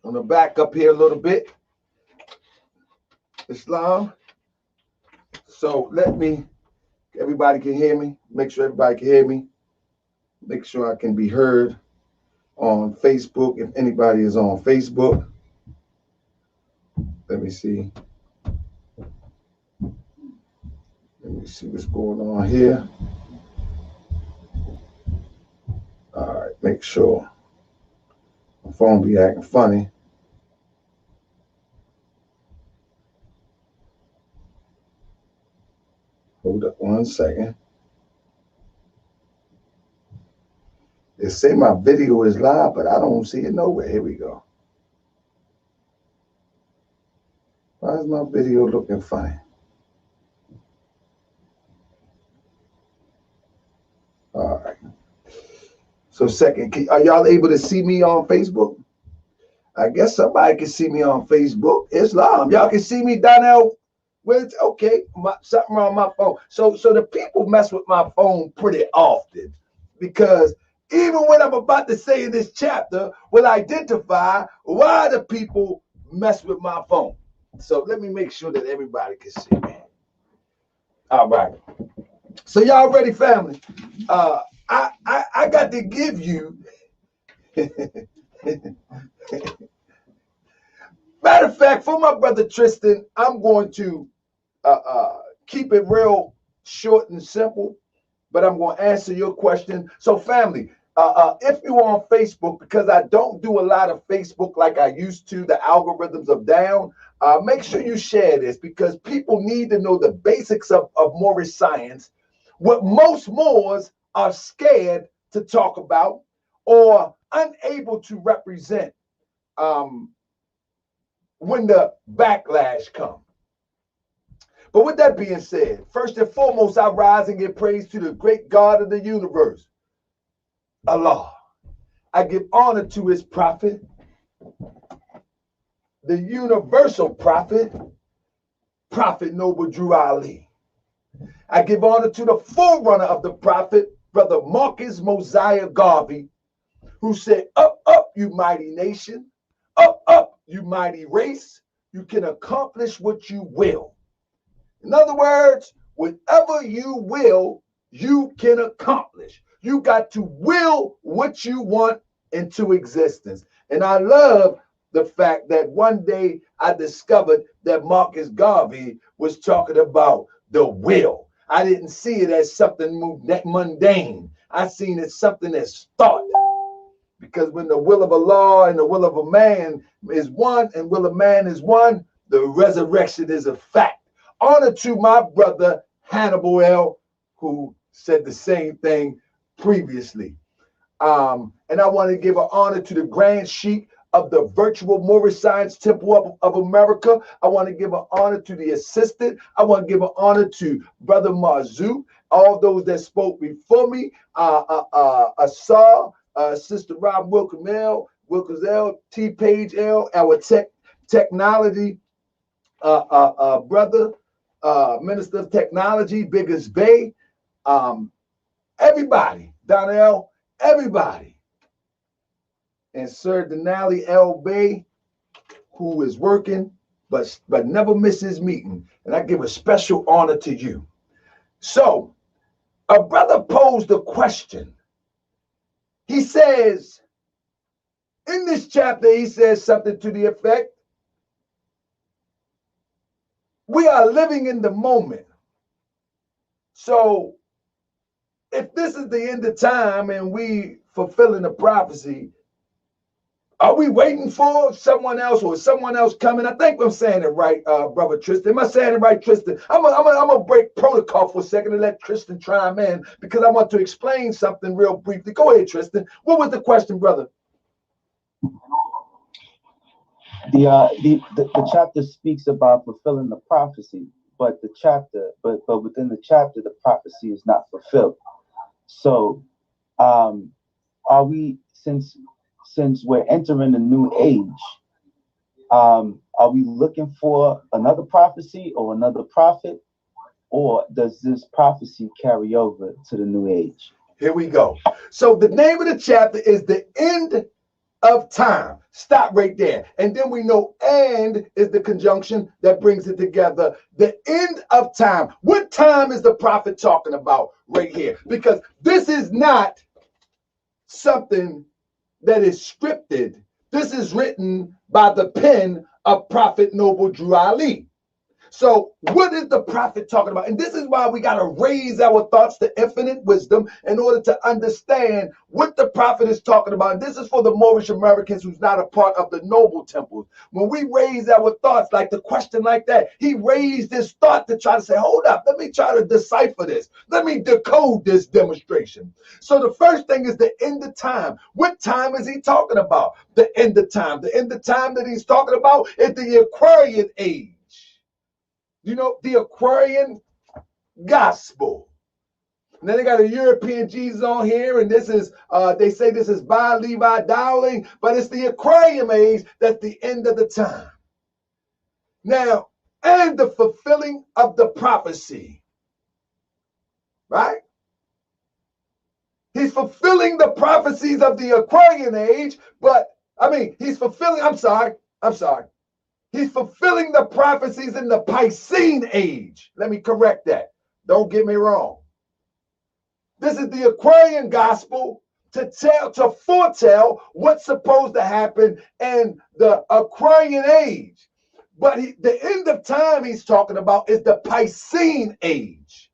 I'm gonna back up here a little bit. Islam. So let me, everybody can hear me. Make sure everybody can hear me. Make sure I can be heard on Facebook. If anybody is on Facebook, let me see. Let me see what's going on here. All right, make sure. My phone be acting funny. Hold up 1 second. They say my video is live, but I don't see it nowhere. Here we go. Why is my video looking funny? All right. So second, are y'all able to see me on Facebook? I guess somebody can see me on Facebook. Islam, y'all can see me, Donnell. Well, it's okay. Something wrong with my phone. So the people mess with my phone pretty often because even when I'm about to say in this chapter, will identify why the people mess with my phone. So let me make sure that everybody can see me. All right. So y'all ready, family? I got to give you. Matter of fact, for my brother Tristan, I'm going to keep it real short and simple, but I'm going to answer your question. So, family, if you're on Facebook, because I don't do a lot of Facebook like I used to, the algorithms are down. Make sure you share this because people need to know the basics of Moorish science. What most Moors are scared to talk about or unable to represent when the backlash comes. But with that being said, first and foremost, I rise and give praise to the great God of the universe, Allah. I give honor to his prophet, the universal prophet, Prophet Noble Drew Ali. I give honor to the forerunner of the prophet, Brother Marcus Mosiah Garvey, who said, up, up, you mighty nation, up, up, you mighty race, you can accomplish what you will. In other words, whatever you will, you can accomplish. You got to will what you want into existence. And I love the fact that one day I discovered that Marcus Garvey was talking about the will. I didn't see it as something mundane. I seen it something that's thought. Because when the will of Allah and the will of a man is one and will of man is one, the resurrection is a fact. Honor to my brother Hannibal L., who said the same thing previously. And I want to give an honor to the Grand Sheikh of the virtual Moorish Science Temple of America. I want to give an honor to the assistant. I want to give an honor to Brother Marzu, all those that spoke before me, Asar, Sister Rob Wilkins L, T Page L, our technology brother, Minister of Technology, Biggest Bay, everybody, Donnell, everybody. And Sir Denali L. Bay, who is working, but never misses meeting. And I give a special honor to you. So, a brother posed a question. He says, in this chapter, he says something to the effect, we are living in the moment. So, if this is the end of time and we fulfilling the prophecy, are we waiting for someone else or is someone else coming? I think I'm saying it right, Brother Tristan. Am I saying it right, Tristan? I'm gonna break protocol for a second and let Tristan chime in because I want to explain something real briefly. Go ahead, Tristan. What was the question, brother? The chapter speaks about fulfilling the prophecy, but within the chapter, the prophecy is not fulfilled. So, are we since we're entering a new age, are we looking for another prophecy or another prophet, or does this prophecy carry over to the new age? Here we go. So the name of the chapter is The End of time. Stop right there. And then we know and is the conjunction that brings it together. The end of time. What time is the prophet talking about right here? Because this is not something that is scripted. This is written by the pen of Prophet Noble Drew Ali. So what is the prophet talking about? And this is why we got to raise our thoughts to infinite wisdom in order to understand what the prophet is talking about. And this is for the Moorish Americans who's not a part of the noble temples. When we raise our thoughts, like the question like that, he raised his thought to try to say, hold up, let me try to decipher this. Let me decode this demonstration. So the first thing is the end of time. What time is he talking about? The end of time. The end of time that he's talking about is the Aquarian age. You know, the Aquarian gospel. And then they got a European Jesus on here, and this is, they say this is by Levi Dowling, but it's the Aquarian age that's the end of the time. Now, and the fulfilling of the prophecy, right? He's fulfilling the prophecies of the Aquarian age, but, he's fulfilling, I'm sorry. He's fulfilling the prophecies in the Piscean age. Let me correct that. Don't get me wrong. This is the Aquarian gospel to foretell what's supposed to happen in the Aquarian age. But the end of time he's talking about is the Piscean age.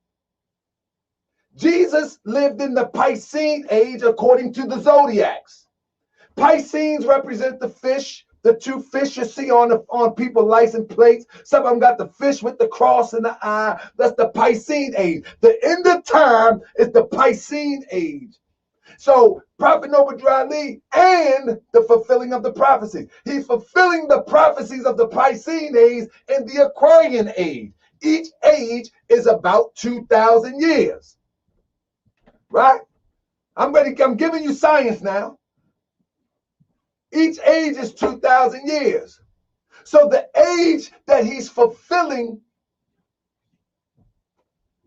Jesus lived in the Piscean age according to the zodiacs. Pisceans represent the fish. The two fish you see on people's license plates. Some of them got the fish with the cross in the eye. That's the Piscean age. The end of time is the Piscean age. So Prophet Noble Drew Ali and the fulfilling of the prophecies. He's fulfilling the prophecies of the Piscean age and the Aquarian age. Each age is about 2,000 years. Right? I'm giving you science now. Each age is 2,000 years. So the age that he's fulfilling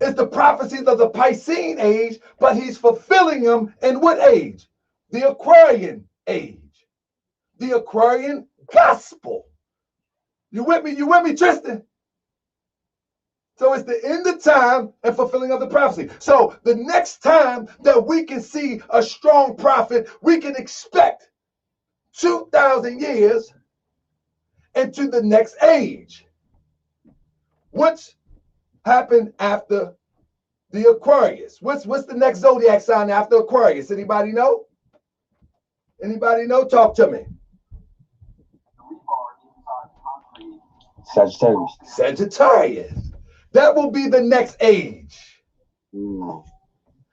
is the prophecies of the Piscean age, but he's fulfilling them in what age? The Aquarian age. The Aquarian gospel. You with me? You with me, Tristan? So it's the end of time and fulfilling of the prophecy. So the next time that we can see a strong prophet, we can expect 2,000 years into the next age. What's happened after the Aquarius? What's the next zodiac sign after Aquarius? Anybody know? Anybody know? Talk to me. Sagittarius. Sagittarius. That will be the next age.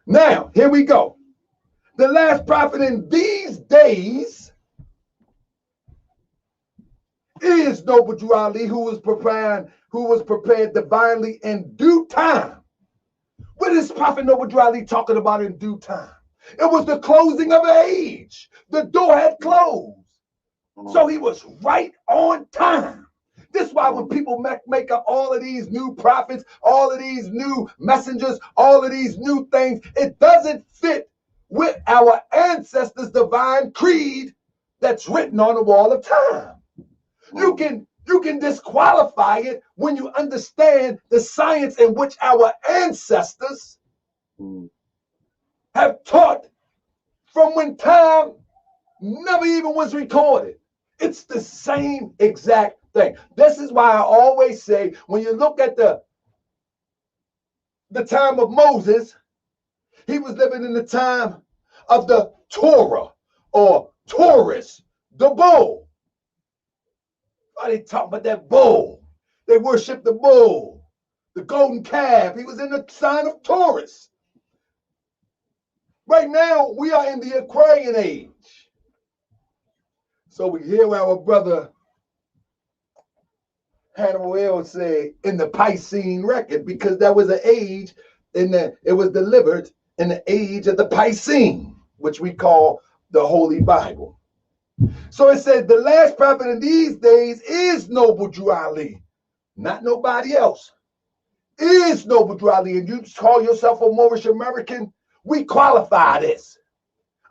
Now, here we go. The last prophet in these days is Noble Drew Ali, who was prepared divinely in due time. What is Prophet Noble Drew Ali talking about in due time? It was the closing of age. The door had closed. So he was right on time. This is why when people make up all of these new prophets, all of these new messengers, all of these new things, it doesn't fit with our ancestors' divine creed that's written on the wall of time. You can disqualify it when you understand the science in which our ancestors have taught from when time never even was recorded. It's the same exact thing. This is why I always say, when you look at the time of Moses, he was living in the time of the Torah or Taurus, the bull. Why they talk about that bull? They worship the bull, the golden calf. He was in the sign of Taurus. Right now, we are in the Aquarian age. So we hear our brother Hannibal L say in the Piscean record, because that was an age it was delivered in the age of the Piscean, which we call the Holy Bible. So it says the last prophet in these days is Noble Drew Ali, not nobody else. Is Noble Drew Ali, and you call yourself a Moorish American, we qualify this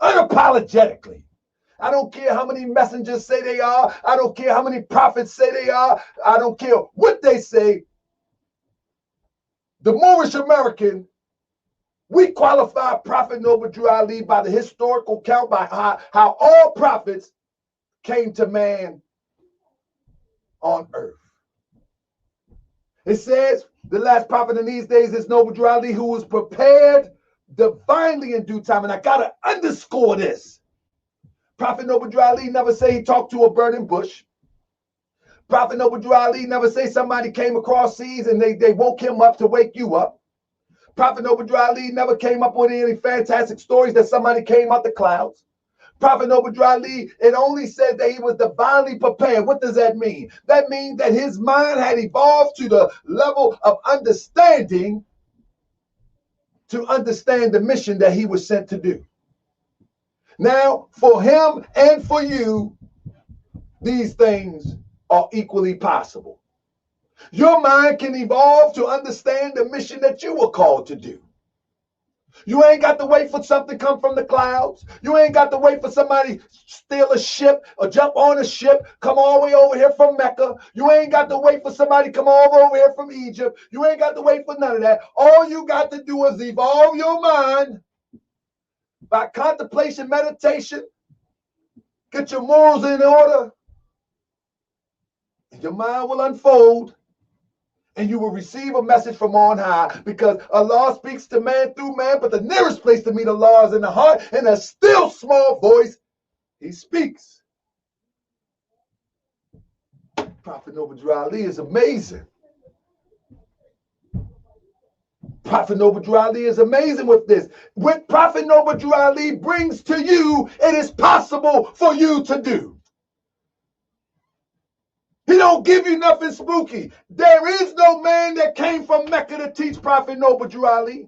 unapologetically. I don't care how many messengers say they are. I don't care how many prophets say they are. I don't care what they say. The Moorish American, we qualify Prophet Noble Drew Ali by the historical count, by how all prophets came to man on earth. It says the last prophet in these days is Noble Drew Ali, who was prepared divinely in due time. And I got to underscore this. Prophet Noble Drew Ali never say he talked to a burning bush. Prophet Noble Drew Ali never say somebody came across seas and they woke him up to wake you up. Prophet Noble Drew Ali never came up with any fantastic stories that somebody came out the clouds. Prophet Noble Drew Ali, it only said that he was divinely prepared. What does that mean? That means that his mind had evolved to the level of understanding to understand the mission that he was sent to do. Now, for him and for you, these things are equally possible. Your mind can evolve to understand the mission that you were called to do. You ain't got to wait for something to come from the clouds. You ain't got to wait for somebody steal a ship or jump on a ship, come all the way over here from Mecca. You ain't got to wait for somebody to come all over here from Egypt. You ain't got to wait for none of that. All you got to do is evolve your mind by contemplation, meditation. Get your morals in order. And your mind will unfold. And you will receive a message from on high, because Allah speaks to man through man, but the nearest place to meet Allah is in the heart. In a still small voice, he speaks. Prophet Noble Drew Ali is amazing. Prophet Noble Drew Ali is amazing with this. What Prophet Noble Drew Ali brings to you, it is possible for you to do. He don't give you nothing spooky. There is no man that came from Mecca to teach Prophet Noble Drew Ali.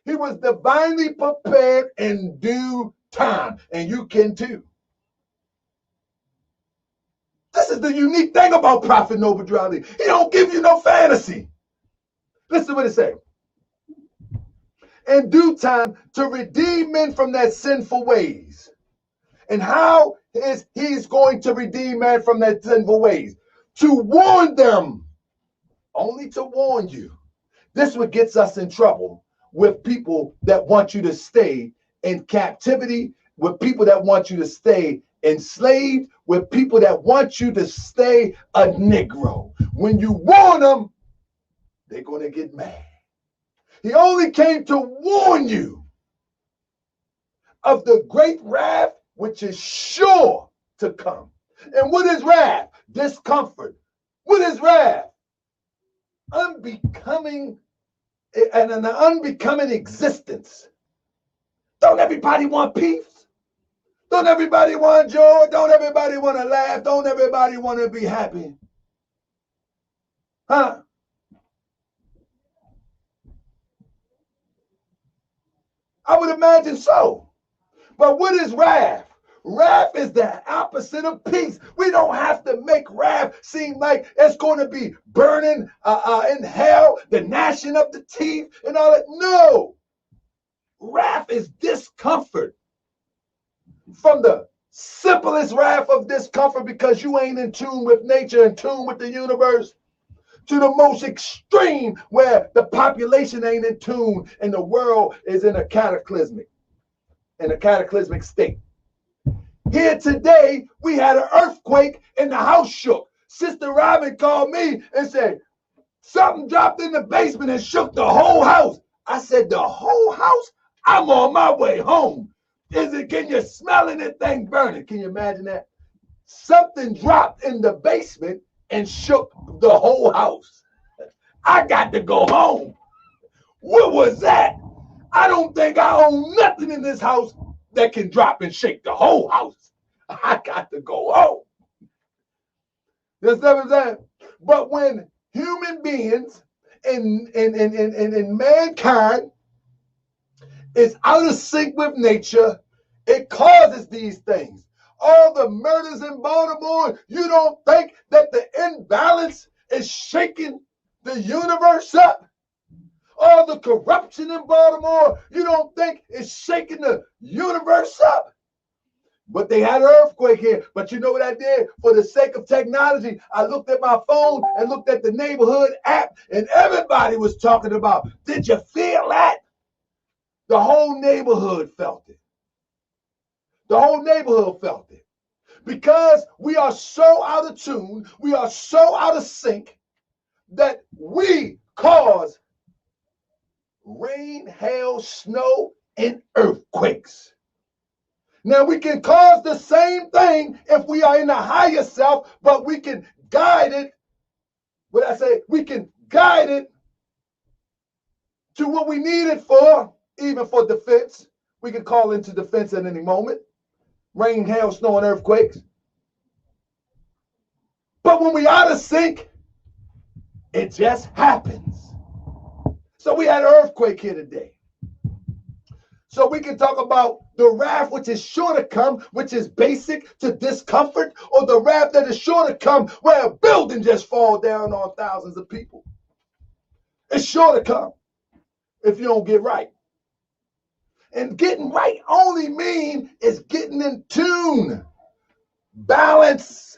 He was divinely prepared in due time, and you can too. This is the unique thing about Prophet Noble Drew Ali. He don't give you no fantasy. Listen to what it says. In due time, to redeem men from their sinful ways. And how is he's going to redeem man from their sinful ways? To warn them. Only to warn you. This is what gets us in trouble with people that want you to stay in captivity, with people that want you to stay enslaved, with people that want you to stay a Negro. When you warn them, they're going to get mad. He only came to warn you of the great wrath which is sure to come. And what is wrath? Discomfort. What is wrath? Unbecoming and an unbecoming existence. Don't everybody want peace? Don't everybody want joy? Don't everybody want to laugh? Don't everybody want to be happy? Huh? I would imagine so. But what is wrath? Wrath is the opposite of peace. We don't have to make wrath seem like it's going to be burning in hell, the gnashing of the teeth and all that. No. Wrath is discomfort. From the simplest wrath of discomfort because you ain't in tune with nature, in tune with the universe, to the most extreme where the population ain't in tune and the world is in a cataclysmic state. Here today, we had an earthquake and the house shook. Sister Robin called me and said, something dropped in the basement and shook the whole house. I said, the whole house? I'm on my way home. Can you smell anything burning? Can you imagine that? Something dropped in the basement and shook the whole house. I got to go home. What was that? I don't think I own nothing in this house that can drop and shake the whole house. I got to go home. You understand what I'm saying? But when human beings and mankind is out of sync with nature, it causes these things. All the murders in Baltimore, you don't think that the imbalance is shaking the universe up? All the corruption in Baltimore, you don't think it's shaking the universe up? But they had an earthquake here. But you know what I did? For the sake of technology, I looked at my phone and looked at the neighborhood app, and everybody was talking about, did you feel that? The whole neighborhood felt it. The whole neighborhood felt it. Because we are so out of tune, we are so out of sync, that we cause rain, hail, snow, and earthquakes. Now, we can cause the same thing if we are in a higher self, but we can guide it. What I say, we can guide it to what we need it for, even for defense. We can call into defense at any moment. Rain, hail, snow, and earthquakes. But when we out of sync, it just happens. So we had an earthquake here today. So we can talk about the wrath which is sure to come, which is basic to discomfort, or the wrath that is sure to come where a building just falls down on thousands of people. It's sure to come if you don't get right. And getting right only means is getting in tune. Balance.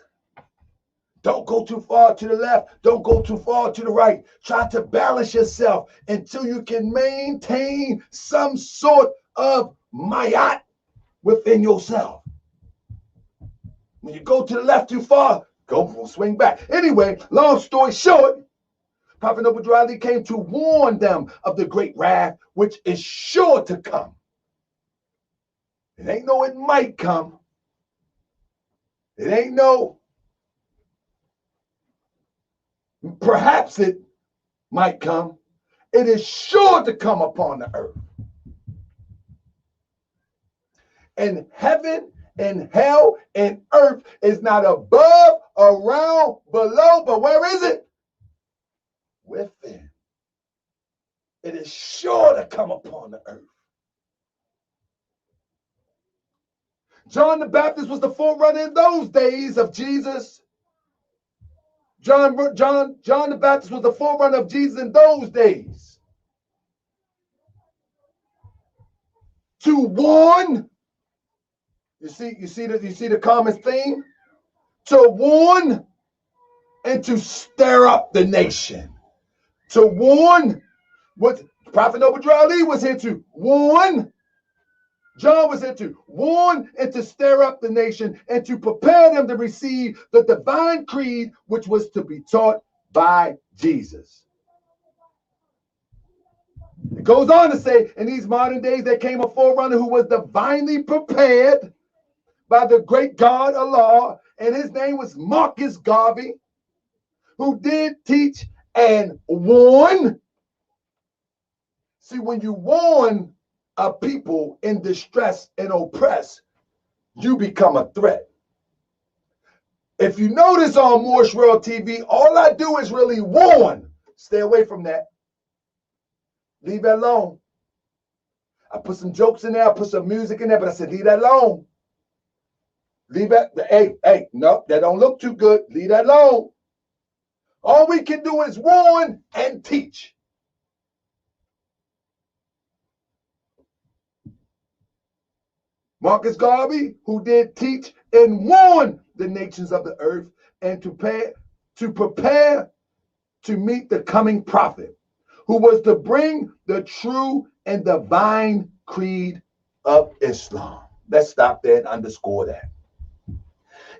Don't go too far to the left. Don't go too far to the right. Try to balance yourself until you can maintain some sort of mayat within yourself. When you go to the left too far, go swing back. Anyway, long story short, Prophet Noble Drew Ali came to warn them of the great wrath which is sure to come. It ain't no it might come. It ain't no perhaps it might come. It is sure to come upon the earth. And heaven and hell and earth is not above, around, below, but where is it? Within. It is sure to come upon the earth. John the Baptist was the forerunner in those days of Jesus. John the Baptist was the forerunner of Jesus in those days. To warn, you see the common theme? To warn and to stir up the nation. To warn, what Prophet Noble Drew Ali was here to warn. John was here to warn and to stir up the nation and to prepare them to receive the divine creed which was to be taught by Jesus. It goes on to say, in these modern days there came a forerunner who was divinely prepared by the great God Allah, and his name was Marcus Garvey, who did teach and warn. See, when you warn a people in distress and oppressed, you become a threat. If you notice on Moorish World TV, all I do is really warn. Stay away from that. Leave that alone. I put some jokes in there, I put some music in there, but I said, leave that alone. Leave that, hey, no, that don't look too good. Leave that alone. All we can do is warn and teach. Marcus Garvey, who did teach and warn the nations of the earth and to prepare to meet the coming prophet, who was to bring the true and divine creed of Islam. Let's stop there and underscore that.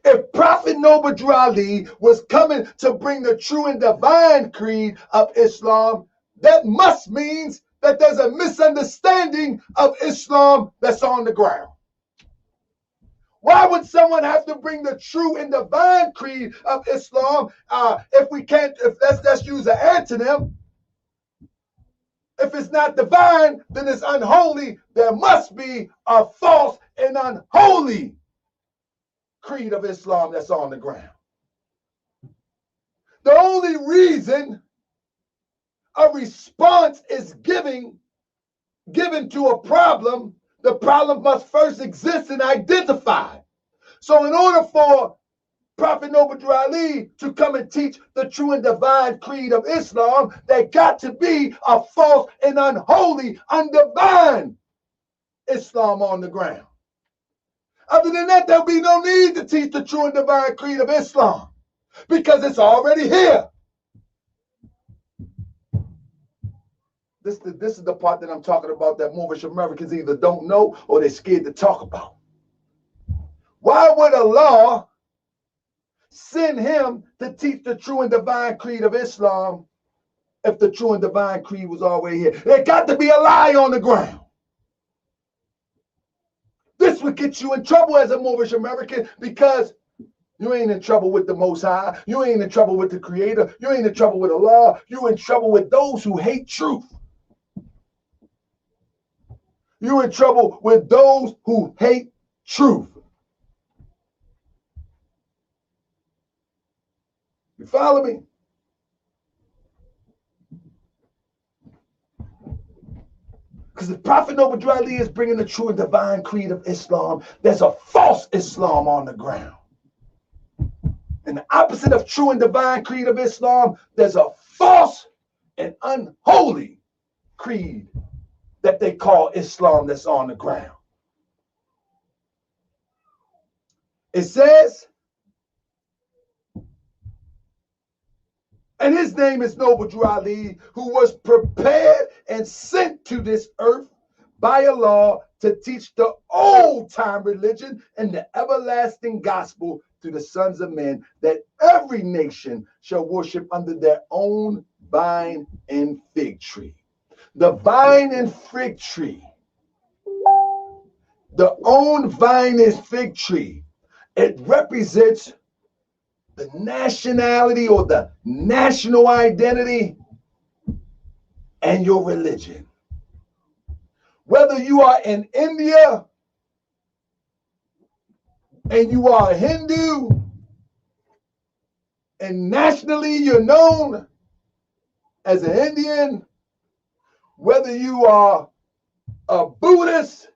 If Prophet Noble Drew Ali was coming to bring the true and divine creed of Islam, that must mean that there's a misunderstanding of Islam that's on the ground. Why would someone have to bring the true and divine creed of Islam let's use an antonym. If it's not divine, then it's unholy. There must be a false and unholy creed of Islam that's on the ground. The only reason a response is given to a problem, the problem must first exist and identify. So in order for Prophet Noble Drew Ali to come and teach the true and divine creed of Islam, there got to be a false and unholy, undivine Islam on the ground. Other than that, there'll be no need to teach the true and divine creed of Islam because it's already here. This is the part that I'm talking about that Moorish Americans either don't know or they're scared to talk about. Why would Allah send him to teach the true and divine creed of Islam if the true and divine creed was already here? There got to be a lie on the ground. This would get you in trouble as a Moorish American because you ain't in trouble with the Most High. You ain't in trouble with the Creator. You ain't in trouble with Allah. You in trouble with those who hate truth. You in trouble with those who hate truth. You follow me? Because the Prophet Noble Ali is bringing the true and divine creed of Islam. There's a false Islam on the ground. And the opposite of true and divine creed of Islam, there's a false and unholy creed that they call Islam that's on the ground. It says, and his name is Noble Drew Ali, who was prepared and sent to this earth by Allah to teach the old-time religion and the everlasting gospel to the sons of men, that every nation shall worship under their own vine and fig tree. The vine and fig tree, the own vine and fig tree, it represents the nationality or the national identity and your religion. Whether you are in India and you are a Hindu and nationally you're known as an Indian, whether you are a Buddhist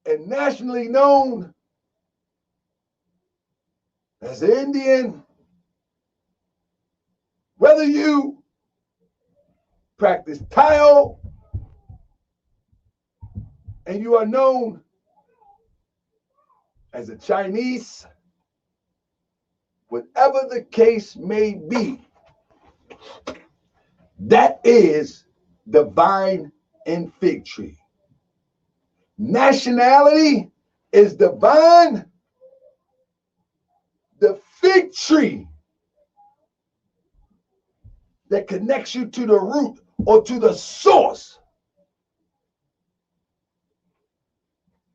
and nationally known as an Indian, whether you practice Tao and you are known as a Chinese, whatever the case may be, that is the vine and fig tree. Nationality is the vine, the fig tree that connects you to the root or to the source.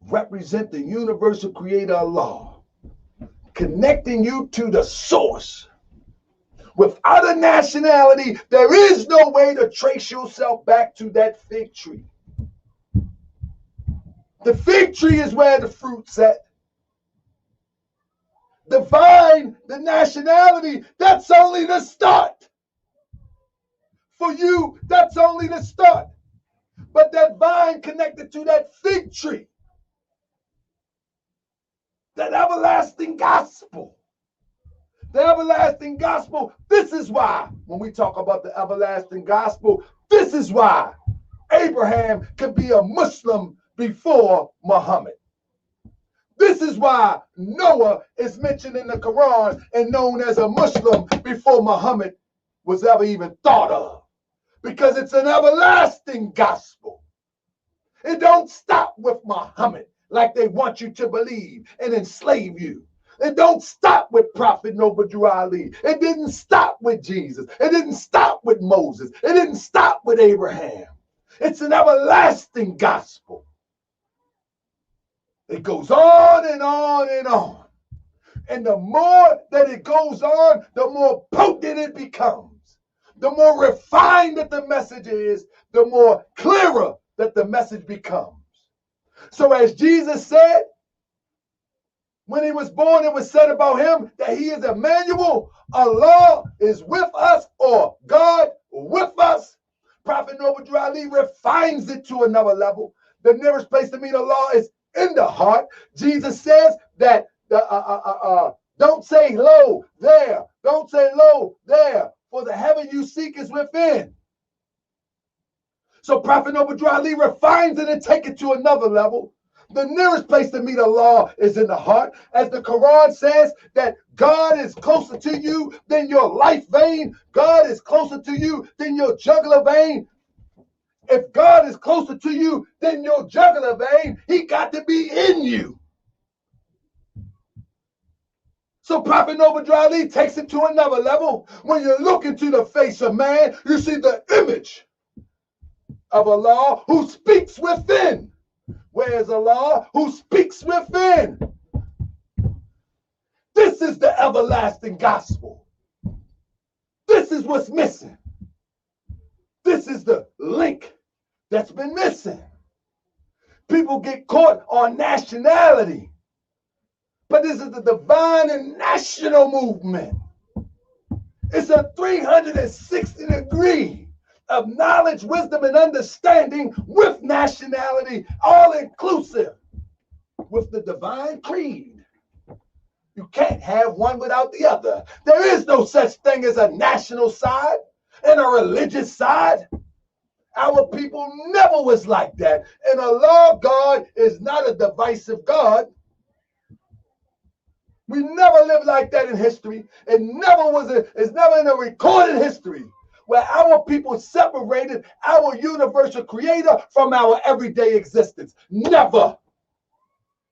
Represent the universal creator Allah, connecting you to the source. Without a nationality, there is no way to trace yourself back to that fig tree. The fig tree is where the fruit's at. The vine, the nationality, that's only the start. For you, that's only the start. But that vine connected to that fig tree, that everlasting gospel. The everlasting gospel, this is why, when we talk about the everlasting gospel, this is why Abraham could be a Muslim before Muhammad. This is why Noah is mentioned in the Quran and known as a Muslim before Muhammad was ever even thought of. Because it's an everlasting gospel. It don't stop with Muhammad like they want you to believe and enslave you. It don't stop with Prophet Noble Drew Ali. It didn't stop with Jesus. It didn't stop with Moses. It didn't stop with Abraham. It's an everlasting gospel. It goes on and on and on. And the more that it goes on, the more potent it becomes. The more refined that the message is, the more clearer that the message becomes. So as Jesus said, when he was born, it was said about him that he is Emmanuel. Allah is with us, or God with us. Prophet Noble Drew Ali refines it to another level. The nearest place to meet Allah is in the heart. Jesus says that don't say lo there. Don't say lo there. For the heaven you seek is within. So Prophet Noble Drew Ali refines it and take it to another level. The nearest place to meet Allah is in the heart. As the Quran says that God is closer to you than your life vein. God is closer to you than your jugular vein. If God is closer to you than your jugular vein, he got to be in you. So Prophet Noble Ali takes it to another level. When you look into the face of man, you see the image of Allah who speaks within. Where is Allah who speaks within? This is the everlasting gospel. This is what's missing. This is the link that's been missing. People get caught on nationality. But this is the divine and national movement. It's a 360 degree of knowledge, wisdom, and understanding with nationality, all inclusive, with the divine creed. You can't have one without the other. There is no such thing as a national side and a religious side. Our people never was like that. And Allah, God, is not a divisive God. We never lived like that in history. It's never in a recorded history where our people separated our universal creator from our everyday existence. Never.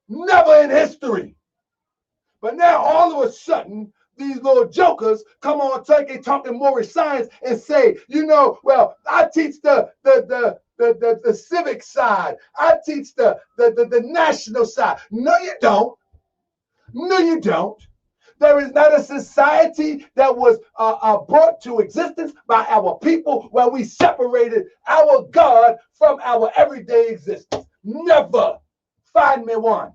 Never in history. But now all of a sudden, these little jokers come on talking Moorish science and say, you know, well, I teach the civic side. I teach the national side. No, you don't. No, you don't. There is not a society that was brought to existence by our people where we separated our God from our everyday existence. Never. Find me one.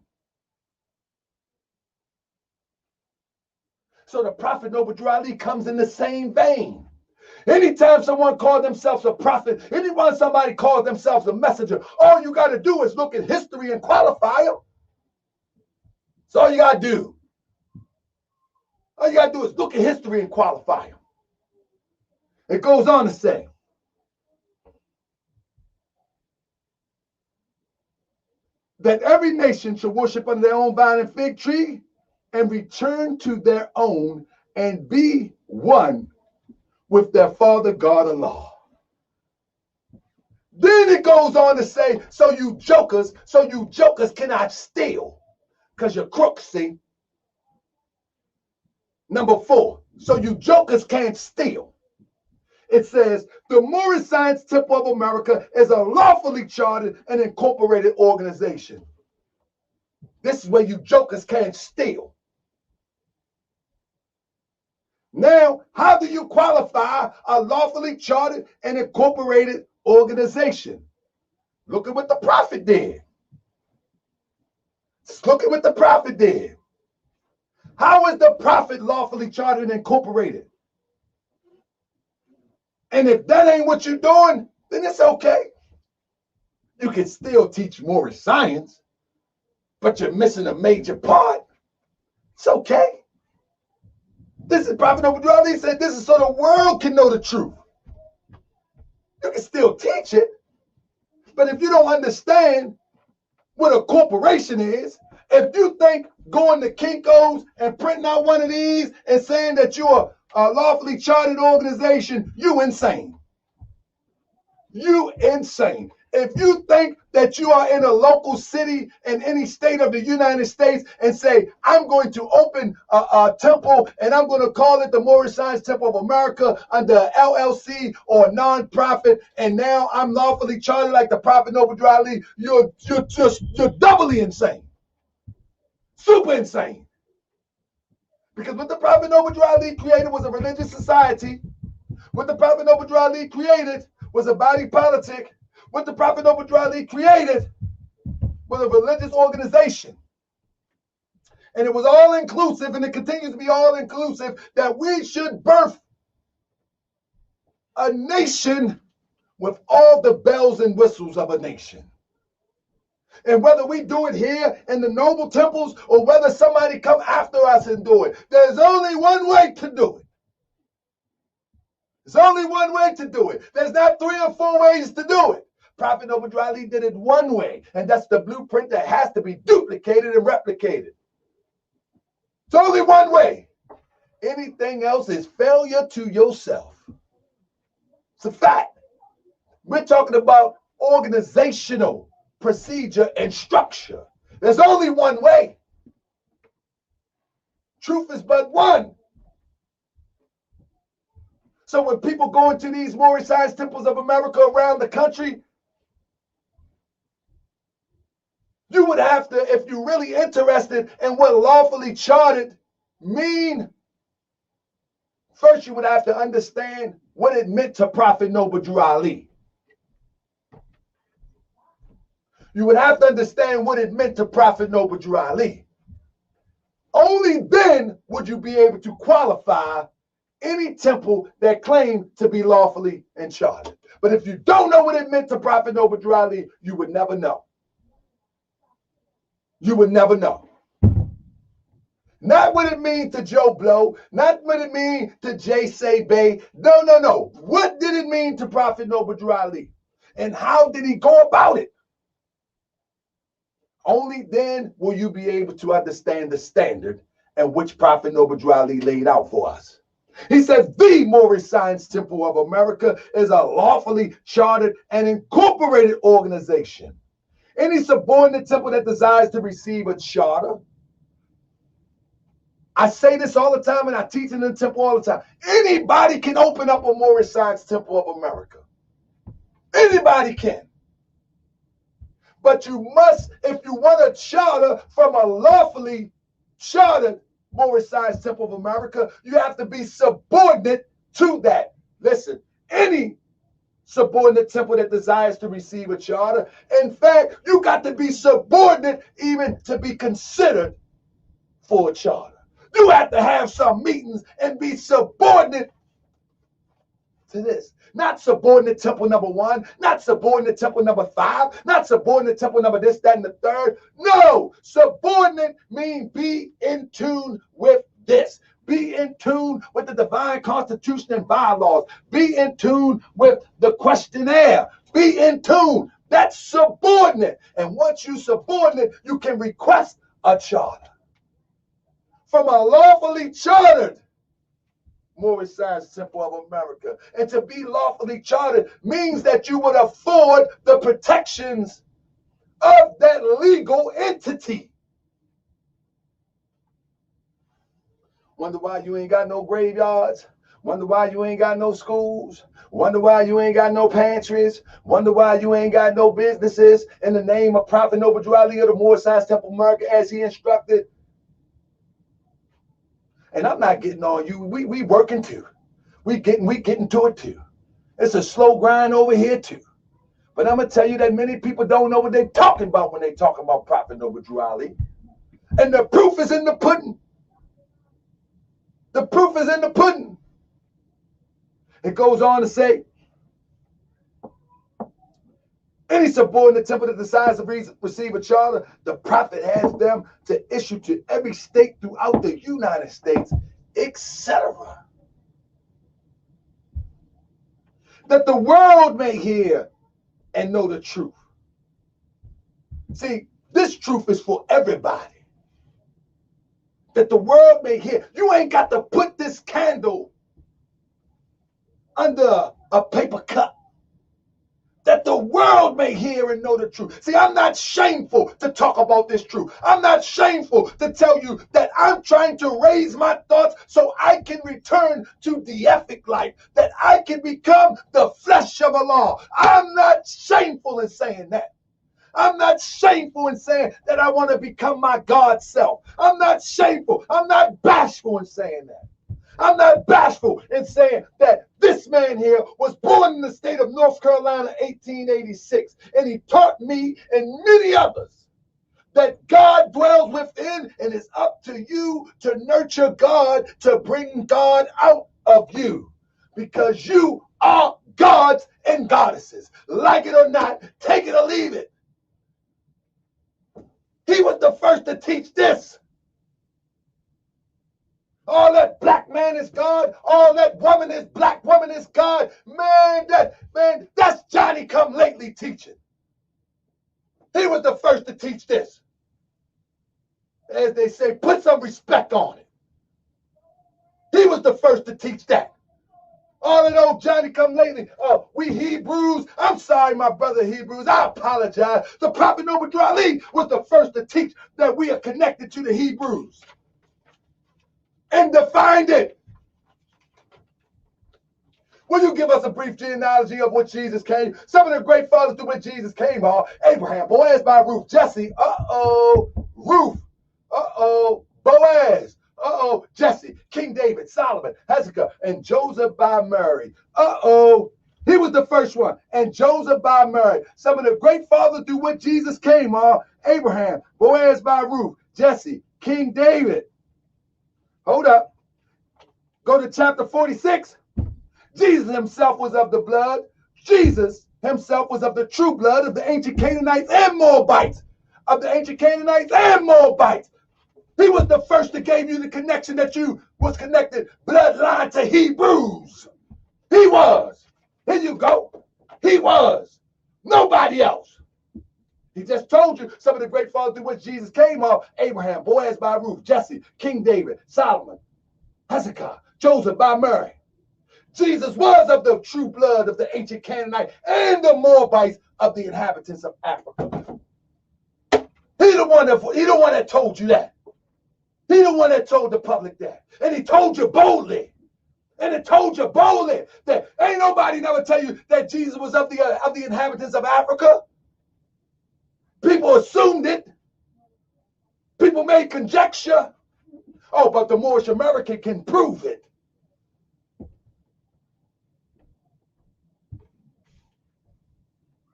So the Prophet Noble Ali comes in the same vein. Anytime someone calls themselves a prophet, anyone somebody calls themselves a messenger, all you got to do is look at history and qualify them. That's all you got to do. All you got to do is look at history and qualify them. It goes on to say, that every nation should worship under their own vine and fig tree and return to their own and be one with their Father God Allah. Then it goes on to say, so you jokers cannot steal because you're crooks, see? Number 4, so you jokers can't steal. It says, the Moorish Science Temple of America is a lawfully chartered and incorporated organization. This is where you jokers can't steal. Now, how do you qualify a lawfully chartered and incorporated organization? Look at what the prophet did. Just look at what the prophet did. How is the prophet lawfully chartered and incorporated? And if that ain't what you're doing, then it's okay. You can still teach Moorish science, but you're missing a major part. It's okay. This is Prophet Noble Ali said this is so the world can know the truth. You can still teach it, but if you don't understand what a corporation is, if you think going to Kinko's and printing out one of these and saying that you're a lawfully chartered organization, you insane. You insane. If you think that you are in a local city in any state of the United States and say, I'm going to open a temple and I'm going to call it the Moorish Science Temple of America under LLC or a non-profit, and now I'm lawfully chartered like the Prophet Noble Ali, you're doubly insane. Super insane. Because what the Prophet Noble Ali created was a religious society. What the Prophet Noble Ali created was a body politic. What the Prophet Noble Ali created was a religious organization. And it was all inclusive, and it continues to be all inclusive, that we should birth a nation with all the bells and whistles of a nation. And whether we do it here in the noble temples or whether somebody come after us and do it, there's only one way to do it. There's only one way to do it. There's not 3 or 4 ways to do it. Prophet Noble Drew Ali did it one way, and that's the blueprint that has to be duplicated and replicated. It's only one way. Anything else is failure to yourself. It's a fact. We're talking about organizational procedure and structure. There's only one way. Truth is but one. So when people go into these Moorish science temples of America around the country, you would have to, if you're really interested in what lawfully chartered mean, first you would have to understand what it meant to Prophet Noble Drew Ali. You would have to understand what it meant to Prophet Noble Drew Ali. Only then would you be able to qualify any temple that claimed to be lawfully and chartered. But if you don't know what it meant to Prophet Noble Drew Ali, you would never know. You would never know. Not what it means to Joe Blow, not what it means to Jay Sabay. No, no, no. What did it mean to Prophet Noble Drew Ali? And how did he go about it? Only then will you be able to understand the standard and which Prophet Noble Drew Ali laid out for us. He says, the Moorish Science Temple of America is a lawfully chartered and incorporated organization. Any subordinate temple that desires to receive a charter, I say this all the time and I teach in the temple all the time. Anybody can open up a Moorish Science Temple of America. Anybody can. But you must, if you want a charter from a lawfully chartered Moorish Science Temple of America, you have to be subordinate to that. Listen, any subordinate temple that desires to receive a charter, in fact, you got to be subordinate even to be considered for a charter. You have to have some meetings and be subordinate to this. Not subordinate temple number 1, not subordinate temple number 5, not subordinate temple number this, that, and the third. No, subordinate means be in tune with this. Be in tune with the divine constitution and bylaws. Be in tune with the questionnaire. Be in tune. That's subordinate. And once you subordinate, you can request a charter from a lawfully chartered Moorish Science Temple of America. And to be lawfully chartered means that you would afford the protections of that legal entity. Wonder why you ain't got no graveyards? Wonder why you ain't got no schools? Wonder why you ain't got no pantries? Wonder why you ain't got no businesses in the name of Prophet Noble Drew Ali of the Moorish Science Temple of America as he instructed? And I'm not getting on you. We working too. We getting to it too. It's a slow grind over here too. But I'm gonna tell you that many people don't know what they're talking about when they talk about Prophet Noble Drew Ali. And the proof is in the pudding. The proof is in the pudding. It goes on to say, any subordinate temple that decides to receive a charter, the prophet has them to issue to every state throughout the United States, etc. That the world may hear and know the truth. See, this truth is for everybody. That the world may hear. You ain't got to put this candle under a paper cup. That the world may hear and know the truth. See, I'm not shameful to talk about this truth. I'm not shameful to tell you that I'm trying to raise my thoughts so I can return to the ethic life, that I can become the flesh of Allah. I'm not shameful in saying that. I'm not shameful in saying that I want to become my God self. I'm not shameful. I'm not bashful in saying that. I'm not bashful in saying that this man here was born in the state of North Carolina, 1886, and he taught me and many others that God dwells within, and it's up to you to nurture God, to bring God out of you, because you are gods and goddesses. Like it or not, take it or leave it. He was the first to teach this. All that black man is God. All that woman is black woman is God. Man, that's Johnny come lately teach it. He was the first to teach this. As they say, put some respect on it. He was the first to teach that. All in old Johnny come lately. We Hebrews. I'm sorry, my brother Hebrews. I apologize. The Prophet Noble Drew Ali was the first to teach that we are connected to the Hebrews. And defined it. Will you give us a brief genealogy of what Jesus came? Some of the great fathers to which Jesus came are Abraham, Boaz by Ruth, Jesse, Ruth, Boaz, Jesse, King David, Solomon, Hezekiah, and Joseph by Mary. He was the first one. And Joseph by Mary. Some of the great fathers through which Jesus came are Abraham, Boaz by Ruth, Jesse, King David. Hold up. Go to chapter 46. Jesus himself was of the blood. Jesus himself was of the true blood of the ancient Canaanites and Moabites. Of the ancient Canaanites and Moabites. He was the first that gave you the connection that you was connected bloodline to Hebrews. He was. Here you go. He was. Nobody else. He just told you some of the great fathers through which Jesus came are Abraham, Boaz by Ruth, Jesse, King David, Solomon, Hezekiah, Joseph by Mary. Jesus was of the true blood of the ancient Canaanite and the Moabites of the inhabitants of Africa. He the one that told you that. He the one that told the public that. And he told you boldly. And it told you boldly that ain't nobody never tell you that Jesus was of the inhabitants of Africa. People assumed it. People made conjecture. Oh, but the Moorish American can prove it.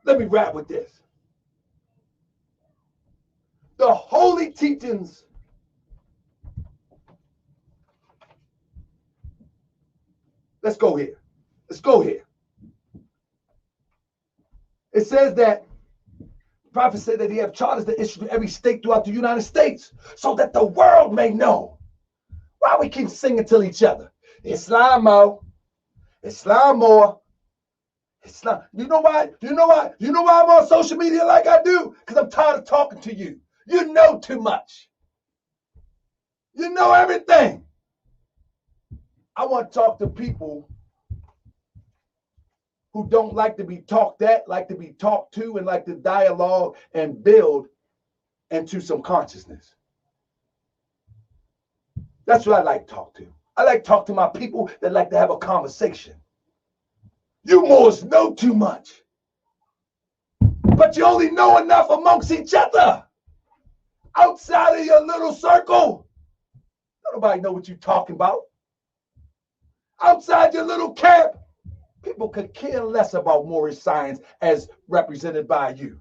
Let me wrap with this. The holy teachings let's go here. Let's go here. It says that the prophet said that he have charters that issue to every state throughout the United States so that the world may know. Why we keep singing to each other? Islamo, Islamor, Islam. You know why? You know why I'm on social media like I do? Because I'm tired of talking to you. You know too much. You know everything. I want to talk to people who don't like to be talked at, like to be talked to, and like to dialogue and build into some consciousness. That's what I like to talk to. I like to talk to my people that like to have a conversation. You Moors know too much. But you only know enough amongst each other. Outside of your little circle. Nobody know what you're talking about. Outside your little camp, people could care less about Moorish science as represented by you.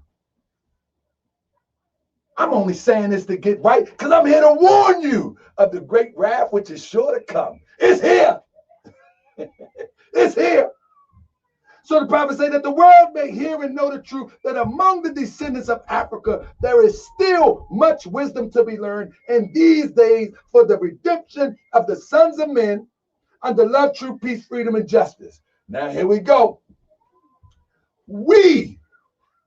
I'm only saying this to get right because I'm here to warn you of the great wrath which is sure to come. It's here. It's here. So the prophet said that the world may hear and know the truth that among the descendants of Africa, there is still much wisdom to be learned in these days for the redemption of the sons of men under love, truth, peace, freedom, and justice. Now here we go. We,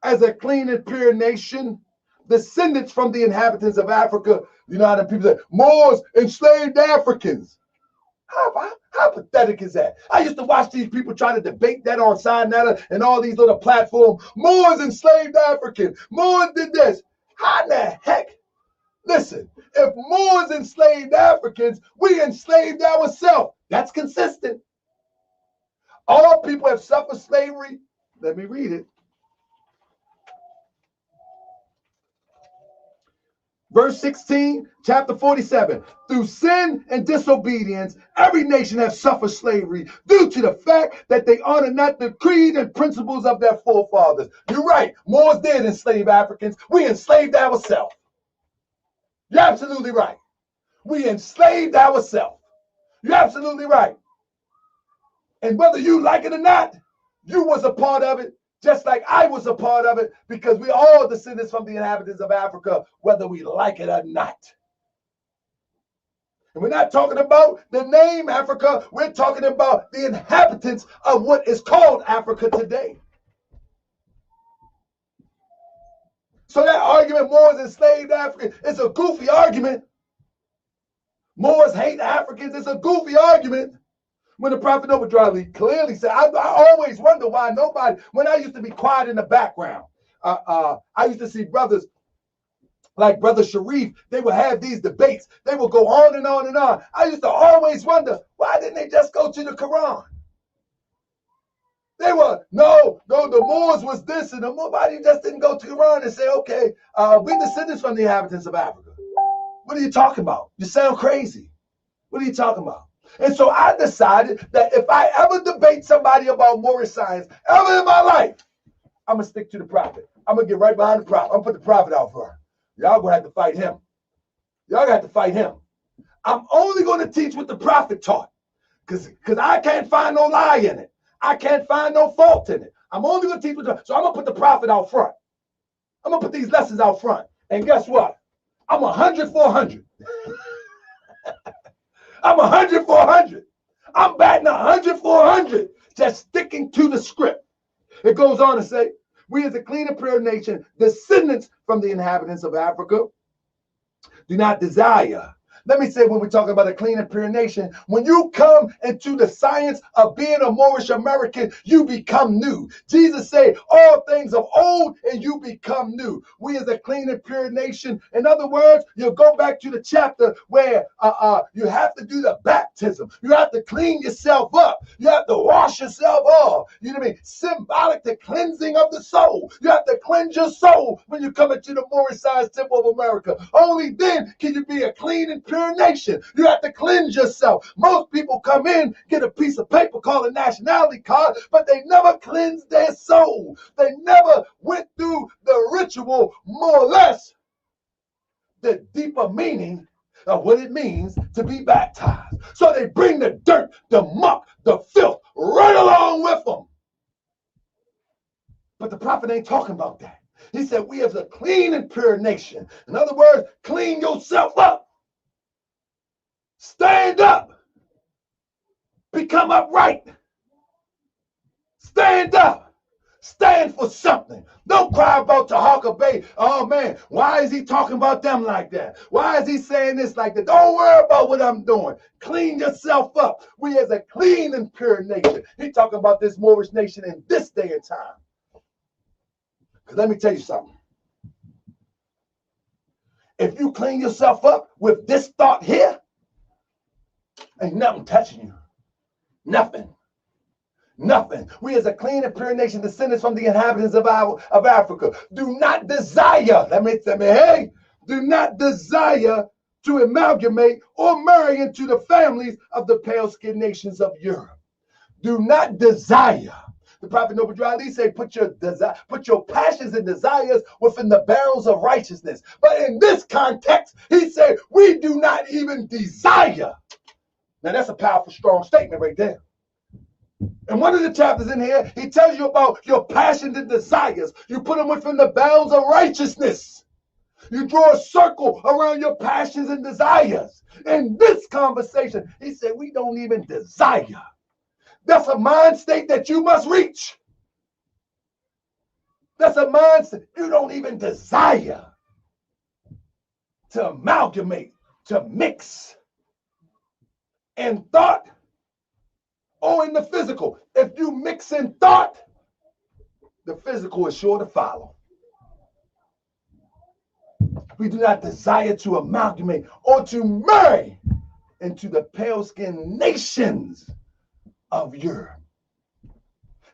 as a clean and pure nation, descendants from the inhabitants of Africa, you know how the people say, Moors enslaved Africans. How pathetic is that? I used to watch these people try to debate that on Sinetta and all these other platforms. Moors enslaved Africans. Moors did this. How in the heck? Listen, if Moors enslaved Africans, we enslaved ourselves. That's consistent. All people have suffered slavery. Let me read it. Verse 16, chapter 47. Through sin and disobedience, every nation has suffered slavery due to the fact that they honor not the creed and principles of their forefathers. You're right. Moors did enslave Africans. We enslaved ourselves. You're absolutely right. We enslaved ourselves. You're absolutely right. And whether you like it or not, you was a part of it. Just like I was a part of it, because we all descendants from the inhabitants of Africa, whether we like it or not. And we're not talking about the name Africa. We're talking about the inhabitants of what is called Africa today. So that argument, Moors enslaved Africans, is a goofy argument. Moors hate Africans, it's a goofy argument. When the Prophet Noble Dryly clearly said, I always wonder why nobody, when I used to be quiet in the background, I used to see brothers like Brother Sharif, they would have these debates. They would go on and on and on. I used to always wonder, why didn't they just go to the Quran? They were, no, the Moors was this, and nobody just didn't go to the Quran and say, okay, we descendants from the inhabitants of Africa. What are you talking about? You sound crazy. What are you talking about? And so I decided that if I ever debate somebody about Moorish science ever in my life, I'm going to stick to the Prophet. I'm going to get right behind the Prophet. I'm going to put the Prophet out front. Y'all going to have to fight him. Y'all going to have to fight him. I'm only going to teach what the Prophet taught because I can't find no lie in it. I can't find no fault in it. I'm only going to teach what the, so I'm going to put the Prophet out front. I'm going to put these lessons out front. And guess what? I'm 100 for 100. I'm 100 for 100. I'm batting 100 for 100, just sticking to the script. It goes on to say, we as a clean and pure nation, descendants from the inhabitants of Africa, do not desire. Let me say, when we're talking about a clean and pure nation, when you come into the science of being a Moorish American, you become new. Jesus said, all things of old and you become new. We as a clean and pure nation, in other words, you'll go back to the chapter where you have to do the baptism. You have to clean yourself up. You have to wash yourself off. You know what I mean? Symbolic the cleansing of the soul. You have to cleanse your soul when you come into the Moorish Science Temple of America. Only then can you be a clean and pure nation. You have to cleanse yourself. Most people come in, get a piece of paper called a nationality card, but they never cleansed their soul. They never went through the ritual, more or less, the deeper meaning of what it means to be baptized. So they bring the dirt, the muck, the filth right along with them. But the prophet ain't talking about that. He said, we as a clean and pure nation. In other words, clean yourself up. Stand up. Become upright. Stand up. Stand for something. Don't cry about Tahaka Bay. Oh man, why is he talking about them like that? Why is he saying this like that? Don't worry about what I'm doing. Clean yourself up. We as a clean and pure nation. He talking about this Moorish nation in this day and time. Because let me tell you something. If you clean yourself up with this thought here, ain't nothing touching you. Nothing. Nothing. We as a clean and pure nation, descendants from the inhabitants of Africa, do not desire, do not desire to amalgamate or marry into the families of the pale-skinned nations of Europe. Do not desire. The Prophet Noble Dryly say, put your passions and desires within the barrels of righteousness. But in this context, he said, we do not even desire. Now that's a powerful, strong statement right there. And one of the chapters in here, he tells you about your passions and desires. You put them within the bounds of righteousness. You draw a circle around your passions and desires. In this conversation, he said, we don't even desire. That's a mind state that you must reach. That's a mind state you don't even desire to amalgamate, to mix in thought or in the physical. If you mix in thought, the physical is sure to follow. We do not desire to amalgamate or to marry into the pale-skinned nations of Europe.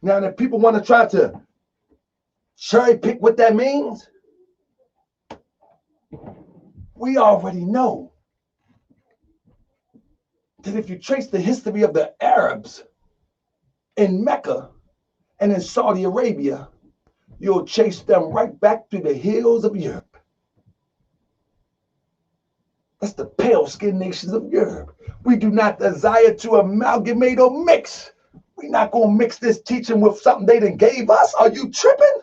Now, if people want to try to cherry pick what that means, we already know that if you trace the history of the Arabs in Mecca and in Saudi Arabia, you'll chase them right back through the hills of Europe. That's the pale-skinned nations of Europe. We do not desire to amalgamate or mix. We're not going to mix this teaching with something they done gave us. Are you tripping?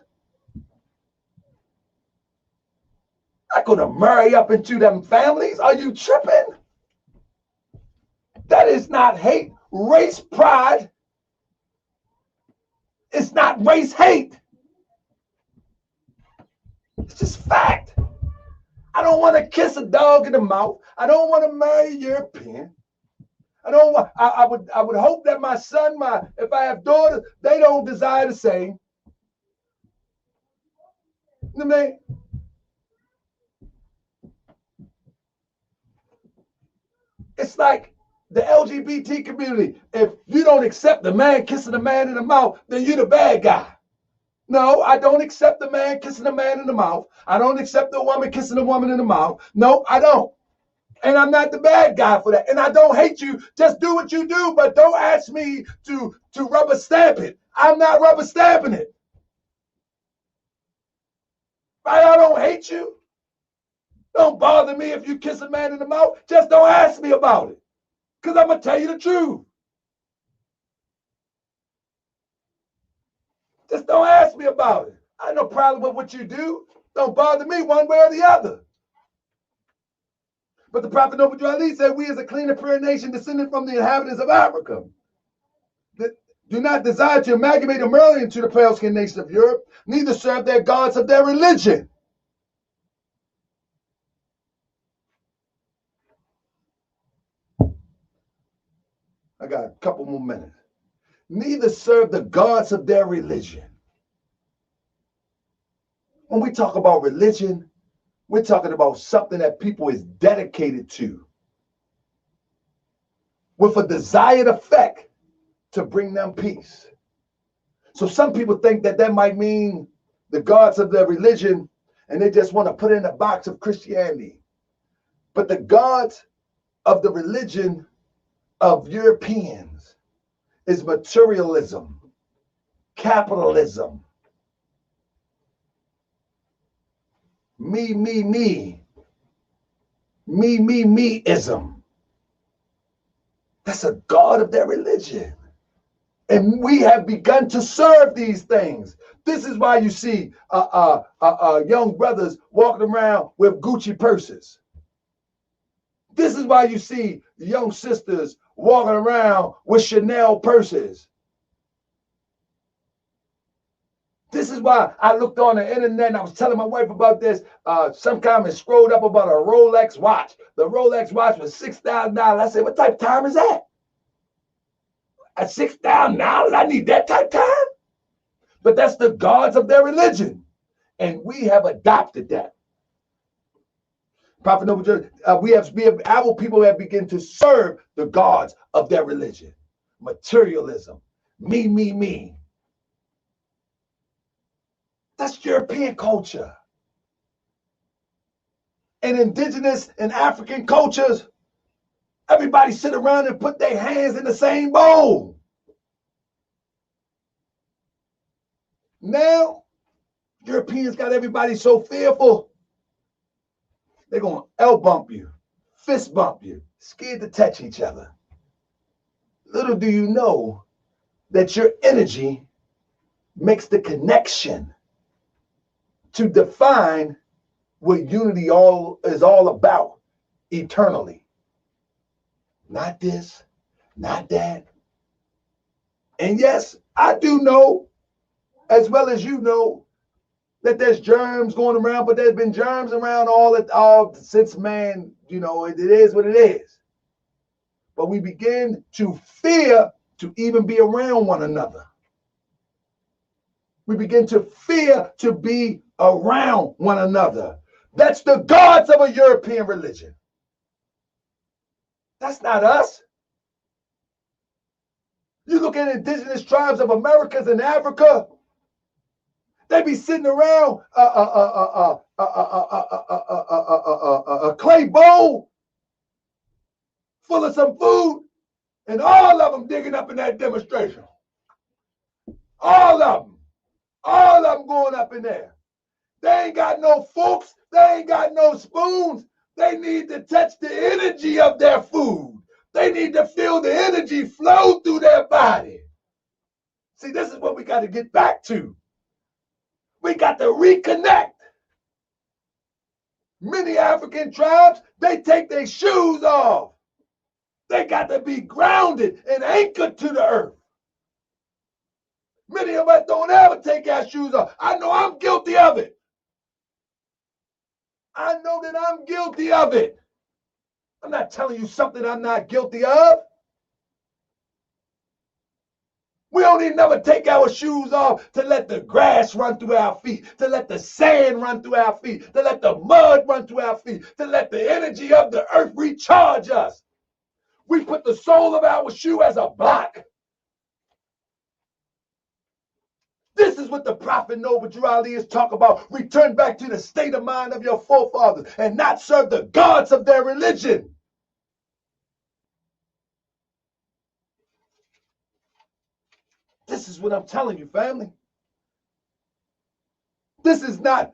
Not going to marry up into them families. Are you tripping? That is not hate. Race pride. It's not race hate. It's just fact. I don't want to kiss a dog in the mouth. I don't want to marry a European. I would hope that my son, if I have daughters, they don't desire the same. You know what I mean? It's like the LGBT community. If you don't accept the man kissing a man in the mouth, then you're the bad guy. No, I don't accept the man kissing a man in the mouth. I don't accept the woman kissing a woman in the mouth. No, I don't. And I'm not the bad guy for that. And I don't hate you. Just do what you do, but don't ask me to rubber stamp it. I'm not rubber stamping it. Right? I don't hate you. Don't bother me if you kiss a man in the mouth. Just don't ask me about it. Because I'm going to tell you the truth. Just don't ask me about it. I have no problem with what you do. Don't bother me one way or the other. But the Prophet Noble Ali said, we as a clean and pure nation descended from the inhabitants of Africa do not desire to amalgamate or merge into the pale-skinned nations of Europe, neither serve their gods of their religion. I got a couple more minutes. Neither serve the gods of their religion. When we talk about religion, we're talking about something that people is dedicated to with a desired effect to bring them peace. So some people think that that might mean the gods of their religion and they just want to put it in a box of Christianity. But the gods of the religion of Europeans is materialism, capitalism, me-ism. That's a god of their religion. And we have begun to serve these things. This is why you see young brothers walking around with Gucci purses. This is why you see young sisters walking around with Chanel purses. This is why I looked on the internet and I was telling my wife about this. Some comment scrolled up about a Rolex watch. The Rolex watch was $6,000. I said, what type of time is that? At $6,000, I need that type of time? But that's the gods of their religion. And we have adopted that. Prophet Noble, our people have begun to serve the gods of their religion. Materialism. Me. That's European culture. And indigenous and African cultures, everybody sit around and put their hands in the same bowl. Now, Europeans got everybody so fearful, they're going to elbow bump you, fist bump you, scared to touch each other. Little do you know that your energy makes the connection to define what unity is all about eternally. Not this, not that. And yes, I do know, as well as you know, that there's germs going around, but there's been germs around all since man, it is what it is. But we begin to fear to even be around one another. We begin to fear to be around one another. That's the gods of a European religion. That's not us. You look at indigenous tribes of Americas and Africa, they be sitting around a clay bowl full of some food, and all of them digging up in that demonstration. All of them going up in there. They ain't got no forks. They ain't got no spoons. They need to touch the energy of their food. They need to feel the energy flow through their body. See, this is what we got to get back to. We got to reconnect. Many African tribes, they take their shoes off. They got to be grounded and anchored to the earth. Many of us don't ever take our shoes off. I know I'm guilty of it. I know that I'm guilty of it. I'm not telling you something I'm not guilty of. We don't even never take our shoes off to let the grass run through our feet, to let the sand run through our feet, to let the mud run through our feet, to let the energy of the earth recharge us. We put the sole of our shoe as a block. This is what the Prophet Noble Drew Ali is talking about. Return back to the state of mind of your forefathers and not serve the gods of their religion. This is what I'm telling you, family. This is not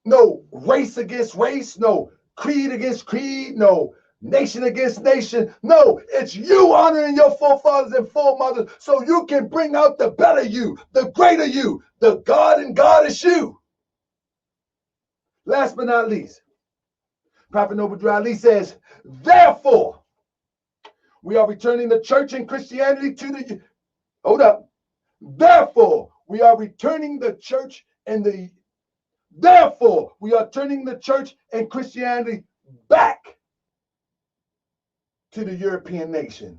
no race against race, no creed against creed, no nation against nation. No, it's you honoring your forefathers and foremothers so you can bring out the better you, the greater you, the God and goddess you. Last but not least, Prophet Noble Drew Ali says, therefore, we are returning the church and Christianity to the, hold up. Therefore, we are returning the church and the, therefore, we are turning the church and Christianity back to the European nation.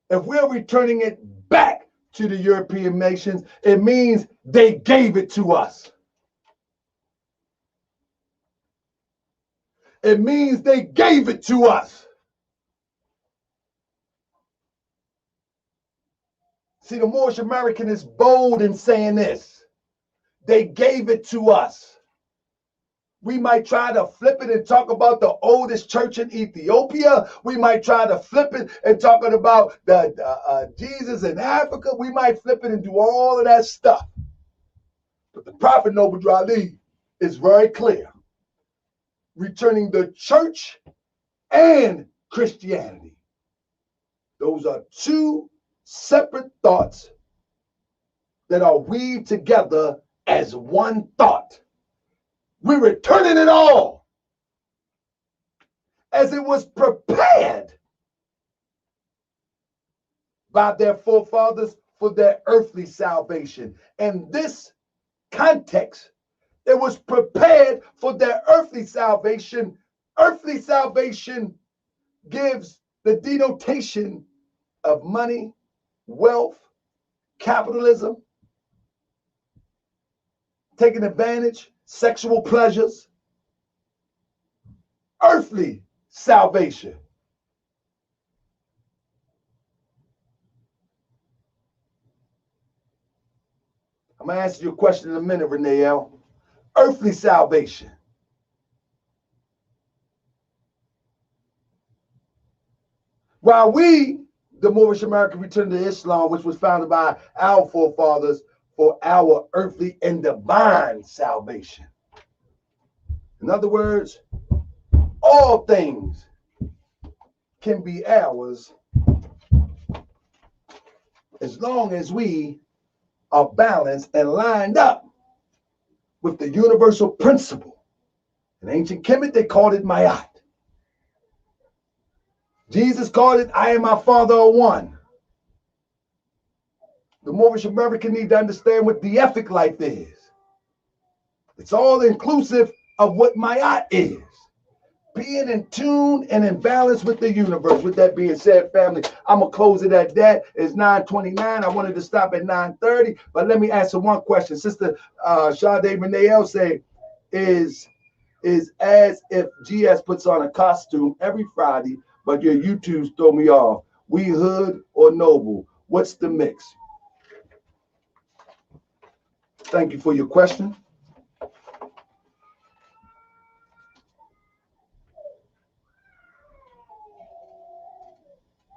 If we're returning it back to the European nations, it means they gave it to us. It means they gave it to us. See, the Moorish American is bold in saying this. They gave it to us. We might try to flip it and talk about the oldest church in Ethiopia. We might try to flip it and talking about the Jesus in Africa. We might flip it and do all of that stuff. But the Prophet Noble Drew Ali is very clear. Returning the church and Christianity. Those are two separate thoughts that are weaved together as one thought. We're returning it all as it was prepared by their forefathers for their earthly salvation. And this context, it was prepared for their earthly salvation. Earthly salvation gives the denotation of money, wealth, capitalism, taking advantage, sexual pleasures, earthly salvation. I'm going to answer your question in a minute, Renee L. Earthly salvation. While we, the Moorish American, return to Islam, which was founded by our forefathers for our earthly and divine salvation. In other words, all things can be ours as long as we are balanced and lined up with the universal principle. In ancient Kemet, they called it Mayat. Jesus called it, I and my Father are one. The Moorish American need to understand what the ethic life is. It's all inclusive of what Mayat is. Being in tune and in balance with the universe. With that being said, family, I'm going to close it at that. It's 9:29. I wanted to stop at 9:30, but let me answer one question. Sister Sade Renee say, is as if GS puts on a costume every Friday, but your YouTubes throw me off. We hood or noble? What's the mix? Thank you for your question.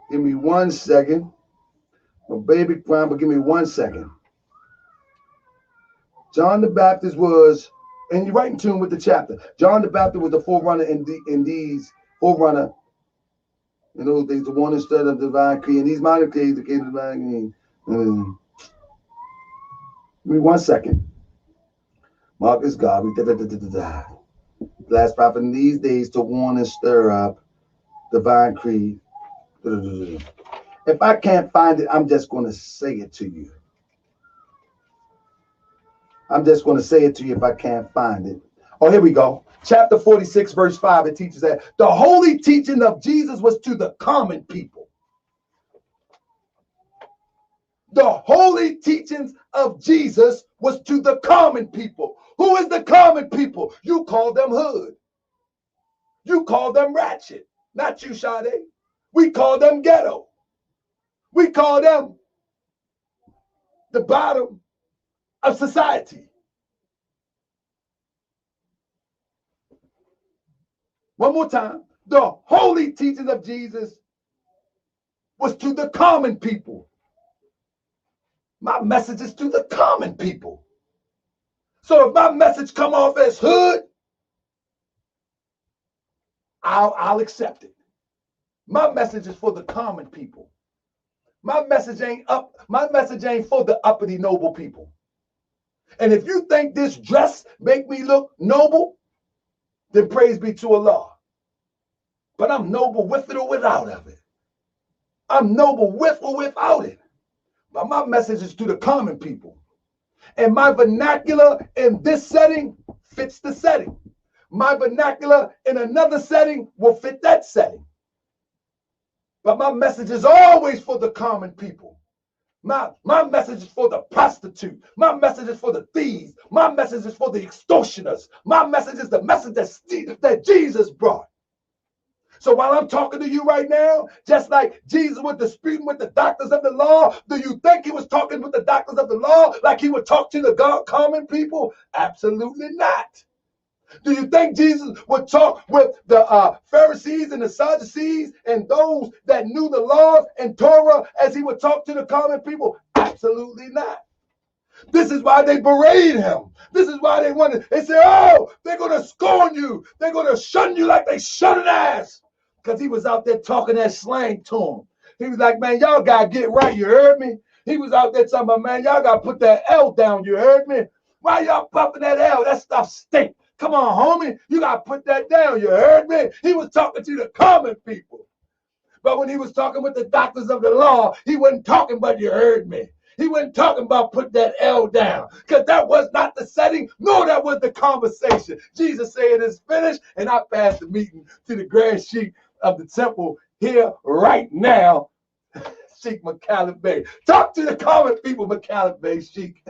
Give me 1 second. My baby crying, but give me 1 second. John the Baptist was, and you're right in tune with the chapter. John the Baptist was the forerunner in these forerunner. In those days, the one instead of divine creed. In these minor creeds, the case of divine creed. Give me 1 second. Marcus Garvey. Last prophet in these days to warn and stir up divine creed. If I can't find it, I'm just going to say it to you. I'm just going to say it to you if I can't find it. Oh, here we go. Chapter 46, verse 5, it teaches that the holy teaching of Jesus was to the common people. The holy teachings of Jesus was to the common people. Who is the common people? You call them hood. You call them ratchet. Not you, Sade. We call them ghetto. We call them the bottom of society. One more time. The holy teachings of Jesus was to the common people. My message is to the common people. So if my message come off as hood, I'll accept it. My message is for the common people. My message ain't for the uppity noble people. And if you think this dress make me look noble, then praise be to Allah. But I'm noble with it or without of it. I'm noble with or without it. But my message is to the common people. And my vernacular in this setting fits the setting. My vernacular in another setting will fit that setting. But my message is always for the common people. My message is for the prostitute. My message is for the thieves. My message is for the extortioners. My message is the message that Jesus brought. So while I'm talking to you right now, just like Jesus was disputing with the doctors of the law, do you think he was talking with the doctors of the law like he would talk to the common people? Absolutely not. Do you think Jesus would talk with the Pharisees and the Sadducees and those that knew the laws and Torah as he would talk to the common people? Absolutely not. This is why they berate him. This is why they say, oh, they're going to scorn you. They're going to shun you like they shun an ass. Because he was out there talking that slang to him. He was like, man, y'all got to get right. You heard me? He was out there talking about, man, y'all got to put that L down. You heard me? Why y'all puffing that L? That stuff stink. Come on, homie. You got to put that down. You heard me? He was talking to the common people. But when he was talking with the doctors of the law, he wasn't talking about you heard me. He wasn't talking about put that L down, because that was not the setting, nor that was the conversation. Jesus said it is finished, and I passed the meeting to the grand sheik of the temple here right now, Sheikh McCallum Bey. Talk to the common people, McCallum Bey, Sheikh.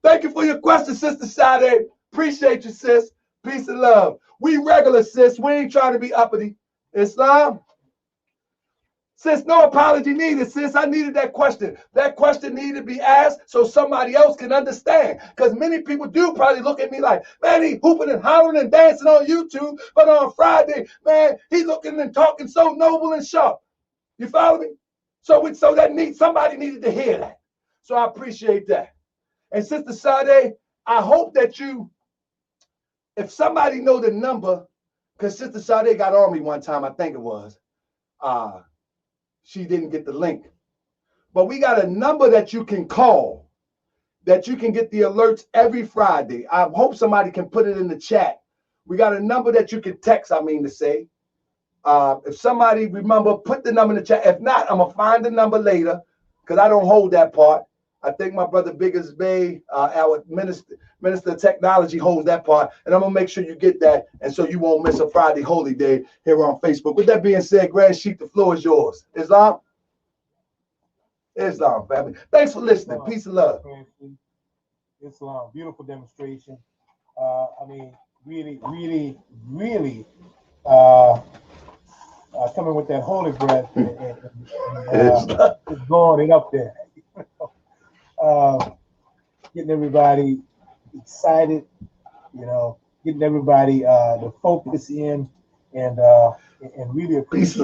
Thank you for your question, Sister Sade. Appreciate you, sis. Peace and love. We regular, sis. We ain't trying to be uppity. Islam? Sis, no apology needed, sis. I needed that question. That question needed to be asked so somebody else can understand. Because many people do probably look at me like, man, he hooping and hollering and dancing on YouTube, but on Friday, man, he looking and talking so noble and sharp. You follow me? So somebody needed to hear that. So I appreciate that. And Sister Sade, I hope that if somebody know the number, because Sister Sade got on me one time, I think it was, she didn't get the link. But we got a number that you can call, that you can get the alerts every Friday. I hope somebody can put it in the chat. We got a number that you can text, I mean to say. If somebody remember, put the number in the chat. If not, I'm going to find the number later, because I don't hold that part. I think my brother Biggest Bay, our minister of technology, holds that part. And I'm going to make sure you get that, and so you won't miss a Friday Holy Day here on Facebook. With that being said, Grand Sheik, the floor is yours. Islam? Islam, family. Thanks for listening. Islam. Peace and love. Islam, beautiful demonstration. I mean, really coming with that holy breath and just going it up there. Getting everybody excited, getting everybody to focus in and really appreciate